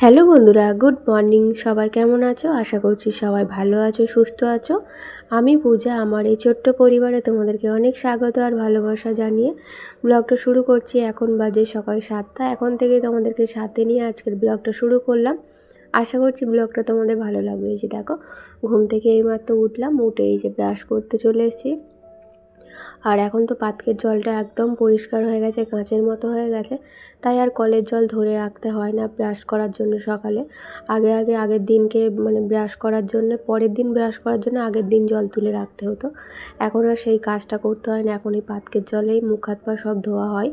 Hello বন্ধুরা, good morning. সবাই কেমন আছো? আশা করছি সবাই ভালো আছো, সুস্থ আছো। আমি পূজা, আমার এই ছোট্ট পরিবারে তোমাদেরকে অনেক স্বাগত আর ভালোবাসা জানিয়ে ব্লগটা শুরু করছি। এখন বাজে সকাল 7টা। এখন থেকেই তোমাদেরকে সাথে নিয়ে আজকের ব্লগটা শুরু করলাম। আশা করছি ব্লগটা তোমাদের ভালো লাগবে। এই যে দেখো, ঘুম থেকে এইমাত্র উঠলাম, উঠে এই যে ব্রাশ করতে চলে এসেছি। আর এখন তো পাতকের জলটা একদম পরিষ্কার হয়ে গেছে, কাঁচের মতো হয়ে গেছে। তাই আর কলের জল ধরে রাখতে হয় না ব্রাশ করার জন্য সকালে। আগের দিনকে ব্রাশ করার জন্য, পরের দিন ব্রাশ করার জন্য আগের দিন জল তুলে রাখতে হতো। এখন আর সেই কাজটা করতে হয় না, এখন এই পাতকের জলেই মুখ হাত পা সব ধোয়া হয়।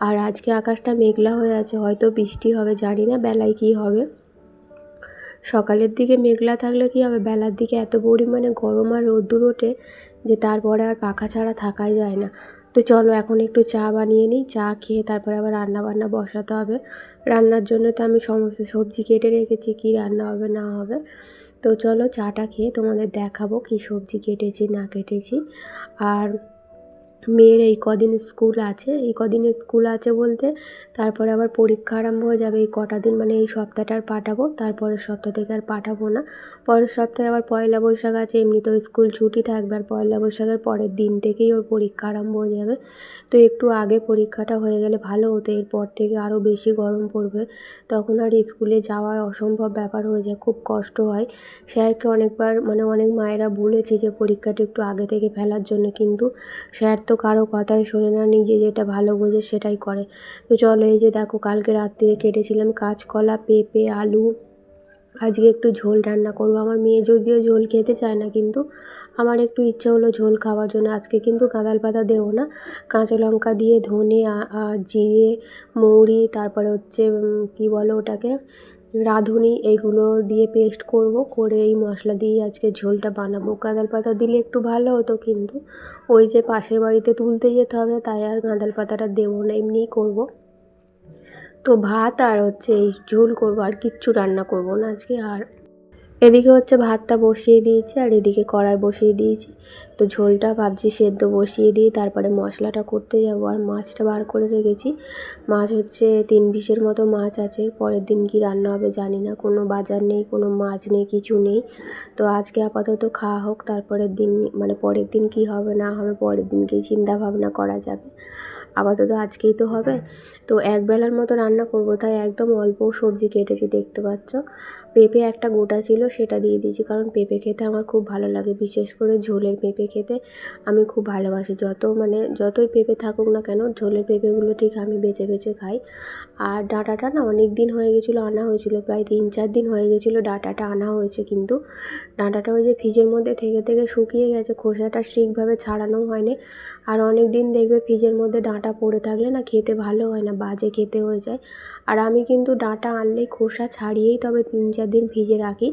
আর আজকে আকাশটা মেঘলা হয়ে আছে, হয়তো বৃষ্টি হবে, জানি না বেলায় কী হবে। সকালের দিকে মেঘলা থাকলে কী হবে, বেলার দিকে এত পরিমাণে গরম আর রোদ্দুর ওঠে যে তারপরে আর পাখা ছাড়া থাকাই যায় না। তো চলো এখন একটু চা বানিয়ে নিই, চা খেয়ে তারপরে আবার রান্নাবান্না বসাতে হবে। রান্নার জন্য তো আমি সমস্ত সবজি কেটে রেখেছি, কী রান্না হবে না হবে। তো চলো চাটা খেয়ে তোমাদের দেখাবো কী সবজি কেটেছি না কেটেছি। আর মেয়ের এই কদিন স্কুল আছে, বলতে তারপরে আবার পরীক্ষা আরম্ভ হয়ে যাবে। এই কটা দিন এই সপ্তাহটা আর পাঠাবো, তারপরের সপ্তাহ থেকে আর পাঠাবো না। পরের সপ্তাহে আবার পয়লা বৈশাখ আছে, এমনিতেও স্কুল ছুটি থাকবে। আর পয়লা বৈশাখের পরের দিন থেকেই ওর পরীক্ষা আরম্ভ হয়ে যাবে। তো একটু আগে পরীক্ষাটা হয়ে গেলে ভালো হতো, এরপর থেকে আরও বেশি গরম পড়বে, তখন আর স্কুলে যাওয়া অসম্ভব ব্যাপার হয়ে যায়, খুব কষ্ট হয়। স্যারকে অনেকবার অনেক মায়েরা বলেছে যে পরীক্ষাটা একটু আগে থেকে ফেলার জন্য, কিন্তু স্যার তো কারো কথাই শোনে না, নিজে যেটা ভালো বোঝে সেটাই করে। তো চলো, এই যে দেখো, কালকে রাত্রিরে কেটেছিলাম কাঁচকলা, পেঁপে, আলু। আজকে একটু ঝোল রান্না করবো। আমার মেয়ে যদিও ঝোল খেতে চায় না, কিন্তু আমার একটু ইচ্ছে হলো ঝোল খাওয়ার জন্য। আজকে কিন্তু গাঁদাল পাতা দেবো না, কাঁচা লঙ্কা দিয়ে ধনে আর জিরে, মৌরি, তারপরে হচ্ছে কী বলো ওটাকে, রাঁধুনি, এইগুলো দিয়ে পেস্ট করব, করে এই মশলা দিয়ে আজকে ঝোলটা বানাবো। গাঁদাল পাতা দিলে একটু ভালো হতো, কিন্তু ওই যে পাশের বাড়িতে তুলতে যেতে হবে, তাই আর গাঁদাল পাতাটা দেবো না, এমনিই করব। তো ভাত আর হচ্ছে এই ঝোল করব, আর কিচ্ছু রান্না করব না আজকে। আর এদিকে হচ্ছে ভাতটা বসিয়ে দিয়েছি, আর এদিকে কড়াই বসিয়ে দিয়েছি। তো ঝোলটা ভাবছি সেদ্ধ বসিয়ে দিয়ে তারপরে মশলাটা করতে যাব। আর মাছটা বার করে রেখেছি, মাছ হচ্ছে 3 পিসের মতো মাছ আছে। পরের দিন কি রান্না হবে জানি না, কোনো বাজার নেই, কোনো মাছ নেই, কিছু নেই। তো আজকে আপাতত খাওয়া হোক, তারপরের দিন পরের দিন কি হবে না হবে পরের দিনকেই চিন্তা ভাবনা করা যাবে। আপাতত আজকেই তো হবে। তো একবেলার মতো রান্না করব, তাই একদম অল্প সবজি কেটেছি, দেখতে পাচ্ছ। পেঁপে একটা গোটা ছিল, সেটা দিয়ে দিয়েছি, কারণ পেঁপে খেতে আমার খুব ভালো লাগে, বিশেষ করে ঝোলের পেঁপে খেতে আমি খুব ভালোবাসি। যতই পেঁপে থাকুক না কেন, ঝোলের পেঁপেগুলো ঠিক আমি বেছে বেছে খাই। আর ডাঁটাটা না অনেক দিন হয়ে গেছিলো আনা হয়েছিল, প্রায় 3-4 দিন হয়ে গেছিলো ডাঁটাটা আনা হয়েছে, কিন্তু ডাঁটাটা ওই যে ফ্রিজের মধ্যে থেকে থেকে শুকিয়ে গেছে, খোসাটা ঠিকভাবে ছাড়ানো হয়নি। আর অনেক দিন দেখবে ফ্রিজের মধ্যে ডাঁটা পড়ে থাকলে না খেতে ভালো হয় না, বাজে খেতে হয়ে যায়। আর আমি কিন্তু ডাঁটা আনলেই খোসা ছাড়িয়েই তবে 3-4 দিন ফ্রিজে রাখি।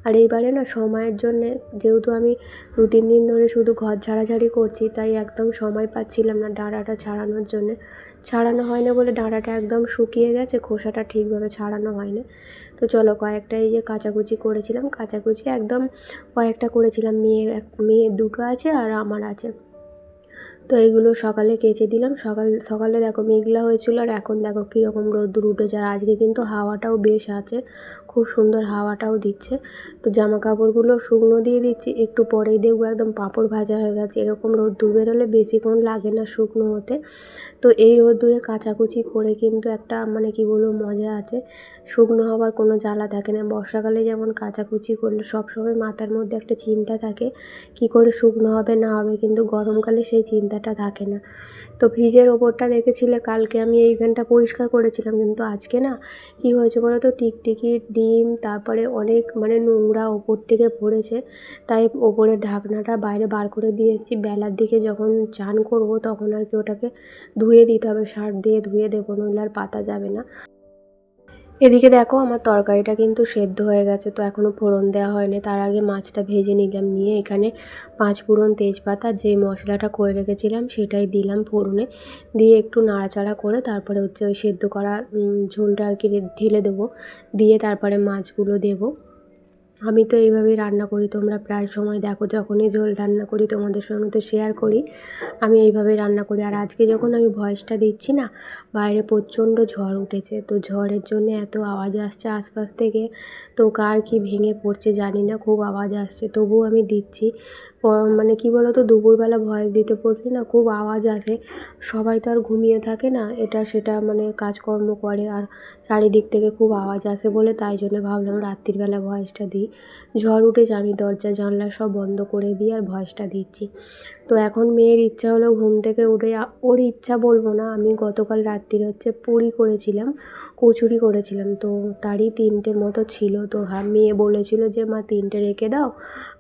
আর এইবারে না সময়ের জন্যে, যেহেতু আমি 2-3 দিন ধরে শুধু ঘর ঝাড়াঝাড়ি করছি, তাই একদম সময় পাচ্ছিলাম না ডাঁটাটা ছাড়ানোর জন্যে। ছাড়ানো হয় না বলে ডাঁটাটা একদম শুকিয়ে গেছে, খোসাটা ঠিকভাবে ছাড়ানো হয় না। তো চলো, কয়েকটা এই যে কাচাকুচি করেছিলাম, একদম কয়েকটা করেছিলাম। মেয়ের 2টো আছে আর আমার আছে। তো এইগুলো সকালে কেচে দিলাম। সকালে দেখো মেঘলা হয়েছিল, আর এখন দেখো কীরকম রোদ্দুর উঠেছে। আর আজকে কিন্তু হাওয়াটাও বেশ আছে, খুব সুন্দর হাওয়াটাও দিচ্ছে। তো জামা কাপড়গুলো শুকনো দিয়ে দিচ্ছি, একটু পরেই দেখবো একদম পাঁপড় ভাজা হয়ে গেছে। এরকম রোদ্দুর বেরোলে বেশিক্ষণ লাগে না শুকনো হতে। তো এই রোদ্দুরে কাচাকুচি করে কিন্তু একটা কী বলবো, মজা আছে। শুকনো হওয়ার কোনো জ্বালা থাকে না। বর্ষাকালে যেমন কাচাকুচি করলে সবসময় মাথার মধ্যে একটা চিন্তা থাকে কী করে শুকনো হবে না হবে, কিন্তু গরমকালে সেই চিন্তাটা থাকে না। তো ফ্রিজের ওপরটা দেখেছিলে, কালকে আমি এইখানটা পরিষ্কার করেছিলাম, কিন্তু আজকে না কী হয়েছে বলো তো, টিকটিকি, ডিম, তারপরে অনেক নোংরা ওপর থেকে পড়েছে। তাই ওপরের ঢাকনাটা বাইরে বার করে দিয়ে এসেছি। বেলার দিকে যখন চান করব তখন আর কি ওটাকে ধুয়ে দিতে হবে, সার্ফ দিয়ে ধুয়ে দেবো, নইলে আর পাতা যাবে না। এদিকে দেখো, আমার তরকারিটা কিন্তু সেদ্ধ হয়ে গেছে, তো এখনও ফোড়ন দেওয়া হয়নি। তার আগে মাছটা ভেজে নিলাম, নিয়ে এখানে 5 ফোড়ন, তেজপাতা, যে মশলাটা করে রেখেছিলাম সেটাই দিলাম ফোড়নে, দিয়ে একটু নাড়াচাড়া করে তারপরে হচ্ছে ওই সেদ্ধ করা ঝোলটা আর কি ঢেলে দেবো, দিয়ে তারপরে মাছগুলো দেবো। আমি তো এইভাবেই রান্না করি, তোমরা প্রায় সময় দেখো যখনই ঝোল রান্না করি তোমাদের সঙ্গে তো শেয়ার করি। আমি এইভাবেই রান্না করি। আর আজকে যখন আমি ভয়েসটা দিচ্ছি না, বাইরে প্রচণ্ড ঝড় উঠেছে, তো ঝড়ের জন্য এত আওয়াজ আসছে আশপাশ থেকে, তো কার কি ভেঙে পড়ছে জানি না, খুব আওয়াজ আসছে, তবুও আমি দিচ্ছি। মানে কী বলো তো, দুপুরবেলা ভয়েস দিতে বসলে না খুব আওয়াজ আসে। সবাই তো আর ঘুমিয়ে থাকে না, এটা সেটা মানে কাজকর্ম করে, আর চারিদিক থেকে খুব আওয়াজ আসে বলে তাই জন্য ভাবলাম রাত্রিবেলা ভয়েসটা দিই। ঝড় উঠেছে, আমি দরজা জানলা সব বন্ধ করে দিয়ে আর ভয়েসটা দিচ্ছি। তো এখন মেয়ের ইচ্ছা হলো ঘুম থেকে উঠে, ওর ইচ্ছা বলবো না, আমি গতকাল রাত্রিরে হচ্ছে পুরি করেছিলাম, কচুরি করেছিলাম, তো তারই 3টের মতো ছিল। তো হ্যাঁ, মেয়ে বলেছিল যে মা 3টে রেখে দাও,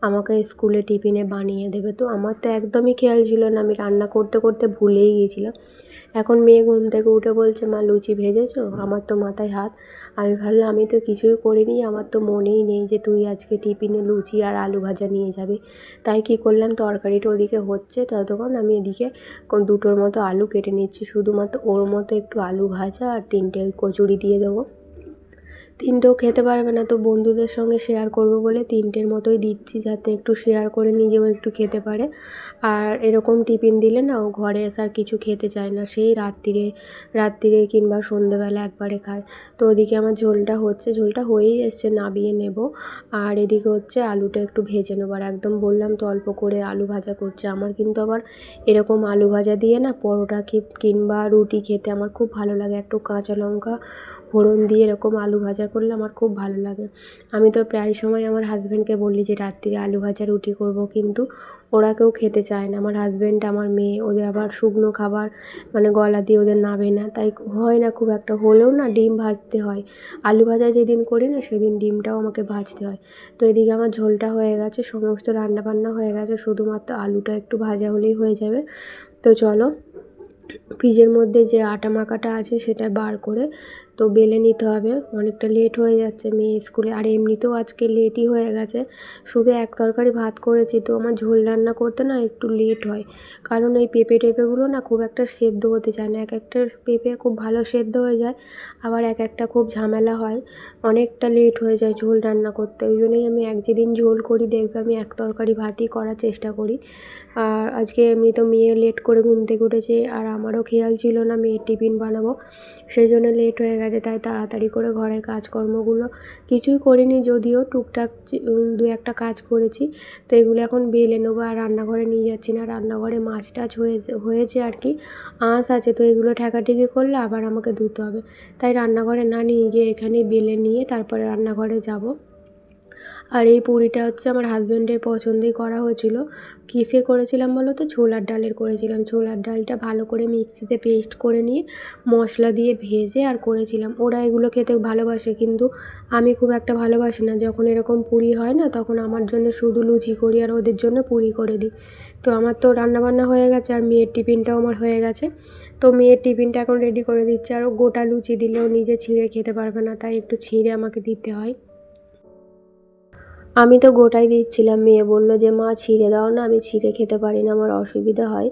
আমাকে স্কুলে টিফিনে বানিয়ে দেবে। তো আমার তো একদমই খেয়াল ছিল না, আমি রান্না করতে করতে ভুলেই গিয়েছিলাম। এখন মেয়ে ঘুম থেকে উঠে বলছে মা লুচি ভেজেছো? আমার তো মাথায় হাত। আমি ভাবলাম আমি তো কিছুই করিনি, আমার তো মনেই নেই যে তুই আজকে টিফিনে লুচি আর আলু ভাজা নিয়ে যাবি। তাই কী করলাম, তরকারিটা ওদিকে হচ্ছে ততক্ষণ আমি এদিকে 2টোর মতো আলু কেটে নিচ্ছি, শুধুমাত্র ওর মতো একটু আলু ভাজা আর 3টে ওই কচুরি দিয়ে দেবো। 3টেও খেতে পারবে না, তো বন্ধুদের সঙ্গে শেয়ার করব বলে 3টের মতোই দিচ্ছি, যাতে একটু শেয়ার করে নিজেও একটু খেতে পারে। আর এরকম টিফিন দিলে না ও ঘরে এসে আর কিছু খেতে চায় না, সেই রাত্রিরে কিংবা সন্ধেবেলা একবারে খায়। তো ওদিকে আমার ঝোলটা হচ্ছে, ঝোলটা হয়েই এসছে, নামিয়ে নেব। আর এদিকে হচ্ছে আলুটা একটু ভেজে নেব। আর একদম বললাম তো অল্প করে আলু ভাজা করছে। আমার কিন্তু আবার এরকম আলু ভাজা দিয়ে না পরোটা কিংবা রুটি খেতে আমার খুব ভালো লাগে। একটু কাঁচা লঙ্কা ফোড়ন দিয়ে এরকম আলু ভাজা করলে আমার খুব ভালো লাগে। আমি তো প্রায় সময় আমার হাজব্যান্ডকে বলি যে রাত্রিরে আলু ভাজা রুটি করব, কিন্তু ওরা কেউ খেতে চায় না। আমার হাজব্যান্ড, আমার মেয়ে, ওদের আবার শুকনো খাবার মানে গলা দিয়ে ওদের নাবে না, তাই হয় না খুব একটা। হলেও না ডিম ভাজতে হয়, আলু ভাজা যেদিন করি না সেদিন ডিমটাও আমাকে ভাজতে হয়। তো এদিকে আমার ঝোলটা হয়ে গেছে, সমস্ত রান্নাবান্না হয়ে গেছে, শুধুমাত্র আলুটা একটু ভাজা হলেই হয়ে যাবে। তো চলো, ফ্রিজের মধ্যে যে আটা মাখাটা আছে সেটা বার করে তো বেলে নিতে হবে। অনেকটা লেট হয়ে যাচ্ছে মেয়ে স্কুলে, আর এমনিতেও আজকে লেটই হয়ে গেছে। শুধু এক তরকারি ভাত করেছি, তো আমার ঝোল রান্না করতে না একটু লেট হয়, কারণ এই পেঁপে টেপেগুলো না খুব একটা সেদ্ধ হতে চায় না। এক একটা পেঁপে খুব ভালো সেদ্ধ হয়ে যায়, আবার এক একটা খুব ঝামেলা হয়, অনেকটা লেট হয়ে যায় ঝোল রান্না করতে। ওই জন্যই আমি যেদিন ঝোল করি দেখবে আমি এক তরকারি ভাতই করার চেষ্টা করি। আর আজকে এমনি তো মেয়ে লেট করে ঘুম থেকে উঠেছে, আর আমারও খেয়াল ছিল না মেয়ের টিফিন বানাবো, সেই জন্য লেট হয়ে গেছে। তাই তাড়াতাড়ি করে ঘরের কাজকর্মগুলো কিছুই করিনি, যদিও টুকটাক 2-একটা কাজ করেছি। তো এগুলো এখন বেলে নেবো, আর রান্নাঘরে নিয়ে যাচ্ছি না, রান্নাঘরে মাছ টাছ হয়েছে আর কি, আঁশ আছে, তো এগুলো ঠেকাঠেকি করলে আবার আমাকে ধুতে হবে। তাই রান্নাঘরে না নিয়ে গিয়ে এখানেই বেলে নিয়ে তারপরে রান্নাঘরে যাব। আর এই পুরিটা হচ্ছে আমার হাজব্যান্ডের পছন্দেই করা হয়েছিল। কিসের করেছিলাম বলো তো? ছোলার ডালের করেছিলাম। ছোলার ডালটা ভালো করে মিক্সিতে পেস্ট করে নিয়ে মশলা দিয়ে ভেজে আর করেছিলাম। ওরা এগুলো খেতে ভালোবাসে, কিন্তু আমি খুব একটা ভালোবাসি না। যখন এরকম পুরি হয় না, তখন আমার জন্য শুধু লুচি করি আর ওদের জন্য পুরি করে দিই। তো আমার তো রান্নাবান্না হয়ে গেছে, আর মেয়ের টিফিনটাও আমার হয়ে গেছে। তো মেয়ের টিফিনটা এখন রেডি করে দিচ্ছে। আর ও গোটা লুচি দিলেও নিজে ছিঁড়ে খেতে পারবে না, তাই একটু ছিঁড়ে আমাকে দিতে হয়। আমি তো গোটাই দিচ্ছিলাম, মেয়ে বলল যে মা ছিঁড়ে দাও না, আমি ছিঁড়ে খেতে পারি না, আমার অসুবিধা হয়।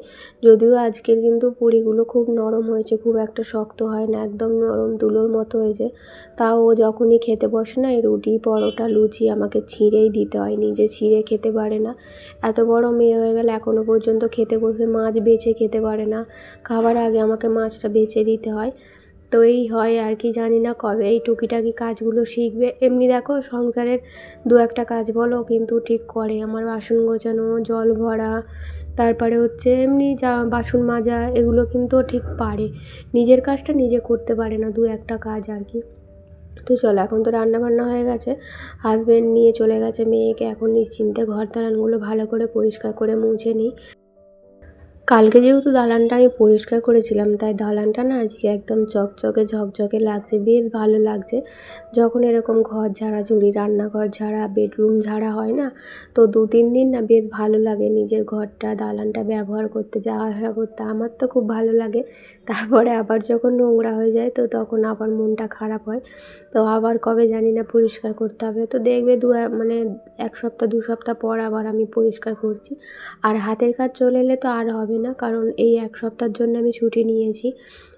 যদিও আজকের কিন্তু পুরিগুলো খুব নরম হয়েছে, খুব একটা শক্ত হয় না, একদম নরম তুলোর মতো হয়েছে। তাও ও যখনই খেতে বসে না, এই রুটি পরোটা লুচি আমাকে ছিঁড়েই দিতে হয়, নিজে ছিঁড়ে খেতে পারে না। এত বড় মেয়ে হয়ে গেলে এখনও পর্যন্ত খেতে বসে মাছ বেছে খেতে পারে না, খাবার আগে আমাকে মাছটা বেছে দিতে হয়। তো এই হয় আর কি, জানি না কবে এই টুকিটাকি কাজগুলো শিখবে। এমনি দেখো সংসারের 2-একটা কাজ বলো কিন্তু ঠিক করে, আমার বাসন গোছানো, জল ভরা, তারপরে হচ্ছে এমনি যা বাসন মাজা, এগুলো কিন্তু ঠিক পারে। নিজের কাজটা নিজে করতে পারে না, 2-একটা কাজ আর কি। তো চলো, এখন তো রান্নাবান্না হয়ে গেছে, হাজব্যান্ড নিয়ে চলে গেছে মেয়েকে, এখন নিশ্চিন্তে ঘর দালানগুলো ভালো করে পরিষ্কার করে মুছে নিই। কালকে যেহেতু দালানটা আমি পরিষ্কার করেছিলাম, তাই দালানটা না আজকে একদম চকচকে ঝকঝকে লাগছে, বেশ ভালো লাগছে। যখন এরকম ঘর ঝাড়াঝুড়ি, রান্নাঘর ঝাড়া, বেডরুম ঝাড়া হয় না, তো 2-3 দিন না বেশ ভালো লাগে নিজের ঘরটা, দালানটা ব্যবহার করতে, যাওয়া আসা করতে, আমার তো খুব ভালো লাগে। তারপরে আবার যখন নোংরা হয়ে যায়, তো তখন আবার মনটা খারাপ হয়। তো আবার কবে জানি না পরিষ্কার করতে হবে, তো দেখবে এক সপ্তাহ 2 সপ্তাহ পর আবার আমি পরিষ্কার করছি। আর হাতের কাজ চলে এলে তো আর হবে হবে না, কারণ এই 1 সপ্তাহের জন্য আমি ছুটি নিয়েছি।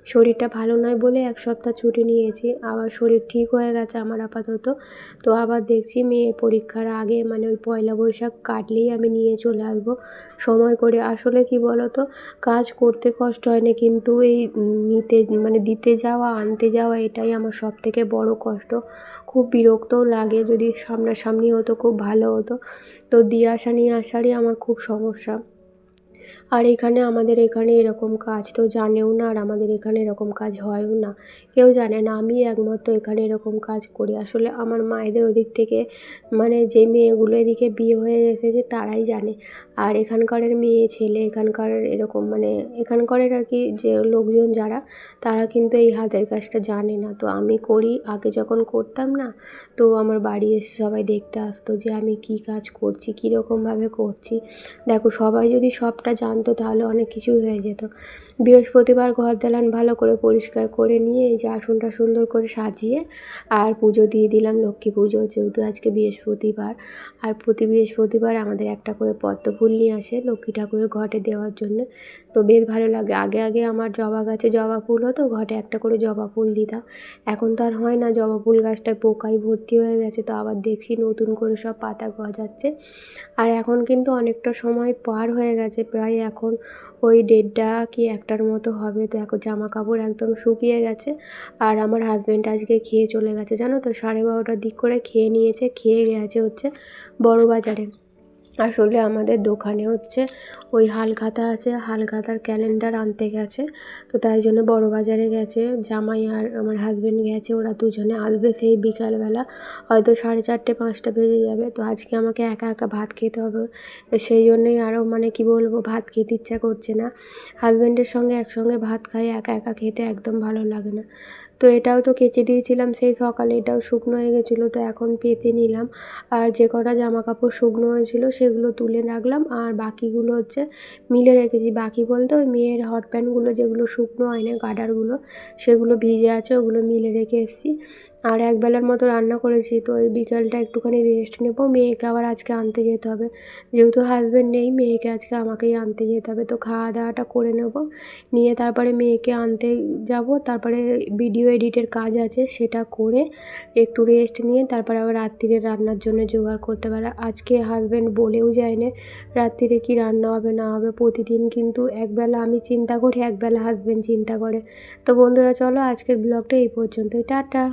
শরীরটা ভালো নয় বলে 1 সপ্তাহ ছুটি নিয়েছি। আবার শরীর ঠিক হয়ে গেছে আমার আপাতত। তো আবার দেখছি মেয়ের পরীক্ষার আগে মানে ওই পয়লা বৈশাখ কাটলেই আমি নিয়ে চলে আসবো সময় করে। আসলে কি বলো তো, কাজ করতে কষ্ট হয় না, কিন্তু এই নিতে মানে দিতে যাওয়া আনতে যাওয়া এটাই আমার সবথেকে বড় কষ্ট। খুব বিরক্তও লাগে, যদি সামনাসামনি হতো খুব ভালো হতো। তো দিয়ে আসা নিয়ে আসারই আমার খুব সমস্যা। আর আমাদের এখানে এরকম কাজ তো জানেও না, আর আমাদের এখানে এরকম কাজ হয়ও না, কেউ জানে না, আমি একমাত্র এখানে এরকম কাজ করি। আসলে আমার মায়েদের ওদিক থেকে মানে যে মেয়েগুলো এদিকে বিয়ে হয়ে এসেছে তারাই জানে। আর এখানকারের মেয়ে ছেলে এখানকার এরকম মানে এখানকারের আর কি যে লোকজন যারা, তারা কিন্তু এই হাতের কাজটা জানে না। তো আমি করি, আগে যখন করতাম না, তো আমার বাড়ি এসে সবাই দেখতে আসতো যে আমি কী কাজ করছি, কীরকমভাবে করছি। দেখো, সবাই যদি সবটা জানতো তাহলে অনেক কিছুই হয়ে যেত। বৃহস্পতিবার ঘর দালান ভালো করে পরিষ্কার করে নিয়ে এই যে আসনটা সুন্দর করে সাজিয়ে আর পুজো দিয়ে দিলাম, লক্ষ্মী পুজো, যেহেতু আজকে বৃহস্পতিবার। আর প্রতি বৃহস্পতিবার আমাদের একটা করে পদ্ম ফুল নিয়ে আসে লক্ষ্মী ঠাকুরের ঘটে দেওয়ার জন্য। তো বেশ ভালো লাগে। আগে আগে আমার জবা গাছে জবা ফুল হতো, ঘটে একটা করে জবা ফুল দিতাম। এখন তো আর হয় না, জবা ফুল গাছটায় পোকায় ভর্তি হয়ে গেছে। তো আবার দেখি নতুন করে সব পাতা গজাচ্ছে। আর এখন কিন্তু অনেকটা সময় পার হয়ে গেছে, প্রায় এখন ওই 1:30 কি 1টার মতো হবে। তো এখন জামা কাপড় একদম শুকিয়ে গেছে। আর আমার হাজব্যান্ড আজকে খেয়ে চলে গেছে, জানো তো, 12:30টার দিক করে খেয়ে নিয়েছে, খেয়ে গেছে হচ্ছে বড় বাজারে। আসলে আমাদের দোকানে হচ্ছে ওই হালখাতা আছে, হালখাতার ক্যালেন্ডার আনতে গেছে। তো তাই জন্য বড় বাজারে গেছে, জামাই আর আমার হাজব্যান্ড গেছে, ওরা দুজনে আসবে সেই বিকালবেলা, হয়তো 4:30 5টা বেজে যাবে। তো আজকে আমাকে একা একা ভাত খেতে হবে, সেই জন্যই আরও মানে কি বলবো, ভাত খেতে ইচ্ছা করছে না। হাজব্যান্ডের সঙ্গে একসঙ্গে ভাত খাই, একা একা খেতে একদম ভালো লাগে না। তো এটাও তো কেচে দিয়েছিলাম সেই সকালে, এটাও শুকনো হয়ে গেছিলো, তো এখন পেতে নিলাম। আর যে কটা জামা কাপড় শুকনো হয়েছিল সেগুলো তুলে রাখলাম, আর বাকিগুলো হচ্ছে মিলে রেখেছি। বাকি বলতে ওই মেয়ের হট প্যান্টগুলো যেগুলো শুকনো হয় না, গার্ডারগুলো, সেগুলো ভিজে আছে, ওগুলো মিলে রেখে এসেছি। আর একবেলার মতো রান্না করেছি, তো ওই বিকালটা একটুখানি রেস্ট নেবো। মেয়েকে আবার আজকে আনতে যেতে হবে, যেহেতু হাজব্যান্ড নেই, মেয়েকে আজকে আমাকেই আনতে যেতে হবে। তো খাওয়া দাওয়াটা করে নেব, নিয়ে তারপরে মেয়েকে আনতে যাব। তারপরে ভিডিও এডিটের কাজ আছে, সেটা করে একটু রেস্ট নিয়ে তারপরে আবার রাত্রিরে রান্নার জন্য জোগাড় করতে পারে। আজকে হাজব্যান্ড বলেও যায় না রাত্রিরে কি রান্না হবে না হবে। প্রতিদিন কিন্তু একবেলা আমি চিন্তা করি, একবেলা হাজব্যান্ড চিন্তা করে। তো বন্ধুরা, চলো আজকের ব্লগটা এই পর্যন্তই, টাটা।